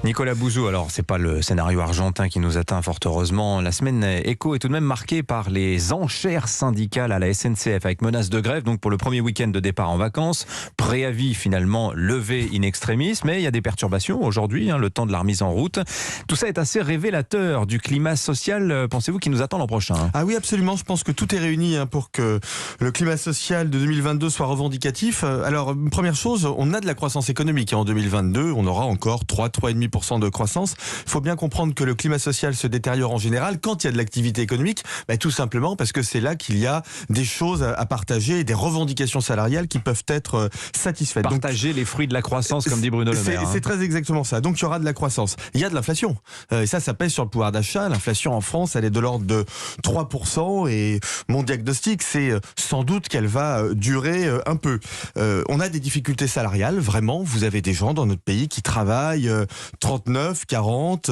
Nicolas Bouzou, alors c'est pas le scénario argentin qui nous atteint fort heureusement. La semaine éco est tout de même marquée par les enchères syndicales à la SNCF avec menace de grève donc pour le premier week-end de départ en vacances. Préavis finalement levé in extremis, mais il y a des perturbations aujourd'hui, le temps de la remise en route. Tout ça est assez révélateur du climat social, pensez-vous, qui nous attend l'an prochain. Ah oui, absolument, je pense que tout est réuni pour que le climat social de 2022 soit revendicatif. Alors, première chose, on a de la croissance économique. En 2022, on aura encore 3,5% de croissance. Il faut bien comprendre que le climat social se détériore en général quand il y a de l'activité économique, tout simplement parce que c'est là qu'il y a des choses à partager, des revendications salariales qui peuvent être satisfaites. Partager les fruits de la croissance, comme dit Bruno Le Maire. C'est très exactement ça. Donc il y aura de la croissance. Il y a de l'inflation. Et ça pèse sur le pouvoir d'achat. L'inflation en France, elle est de l'ordre de 3%. Et mon diagnostic, c'est sans doute qu'elle va durer un peu. On a des difficultés salariales, vraiment. Vous avez des gens dans notre pays qui travaillent 39, 40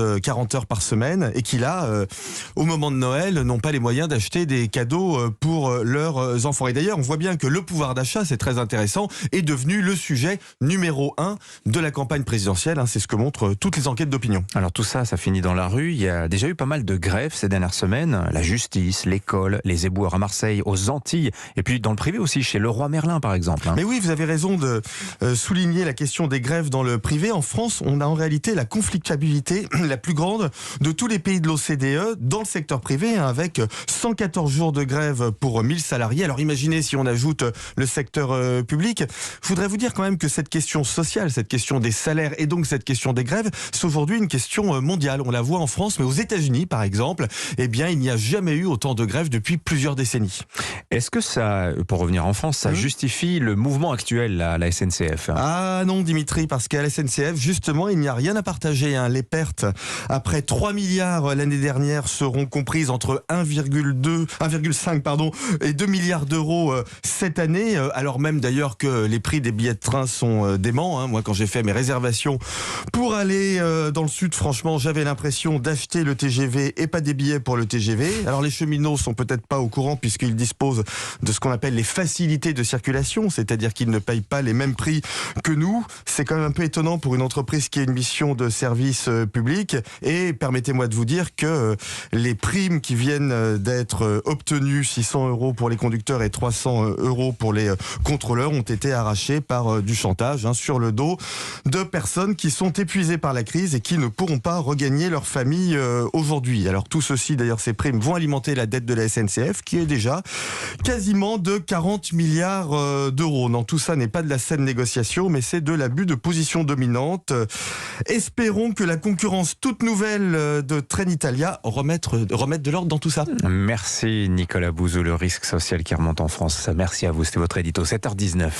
heures par semaine et qui là, au moment de Noël, n'ont pas les moyens d'acheter des cadeaux pour leurs enfants. Et d'ailleurs, on voit bien que le pouvoir d'achat, c'est très intéressant, est devenu le sujet numéro 1 de la campagne présidentielle. C'est ce que montrent toutes les enquêtes d'opinion. Alors tout ça, ça finit dans la rue. Il y a déjà eu pas mal de grèves ces dernières semaines. La justice, l'école, les éboueurs à Marseille, aux Antilles, et puis dans le privé aussi, chez Leroy Merlin par exemple. Mais oui, vous avez raison de souligner la question des grèves dans le privé. En France, on a en réalité la conflictualité la plus grande de tous les pays de l'OCDE dans le secteur privé, avec 114 jours de grève pour 1000 salariés. Alors imaginez si on ajoute le secteur public. Je voudrais vous dire quand même que cette question sociale, cette question des salaires et donc cette question des grèves, c'est aujourd'hui une question mondiale. On la voit en France, mais aux États-Unis par exemple, il n'y a jamais eu autant de grèves depuis plusieurs décennies. Est-ce que ça, pour revenir en France, ça justifie le mouvement actuel à la SNCF ? Ah non Dimitri, parce qu'à la SNCF, justement, il n'y a rien à partager. Les pertes, après 3 milliards l'année dernière, seront comprises entre 1,5 et 2 milliards d'euros cette année, alors même d'ailleurs que les prix des billets de train sont déments. Moi, quand j'ai fait mes réservations pour aller dans le sud, franchement, j'avais l'impression d'acheter le TGV et pas des billets pour le TGV. Alors les cheminots sont peut-être pas au courant puisqu'ils disposent de ce qu'on appelle les facilités de circulation, c'est-à-dire qu'ils ne payent pas les mêmes prix que nous. C'est quand même un peu étonnant pour une entreprise qui a une mission de service public. Et permettez-moi de vous dire que les primes qui viennent d'être obtenues, 600 € pour les conducteurs et 300 € pour les contrôleurs, ont été arrachées par du chantage sur le dos de personnes qui sont épuisées par la crise et qui ne pourront pas regagner leur famille aujourd'hui. Alors tout ceci, d'ailleurs, ces primes vont alimenter la dette de la SNCF qui est déjà quasiment de 40 milliards d'euros. Non, tout ça n'est pas de la saine négociation, mais c'est de l'abus de position dominante. Espérons que la concurrence toute nouvelle de Trenitalia remette de l'ordre dans tout ça. Merci Nicolas Bouzou, le risque social qui remonte en France. Merci à vous, c'était votre édito, 7h19.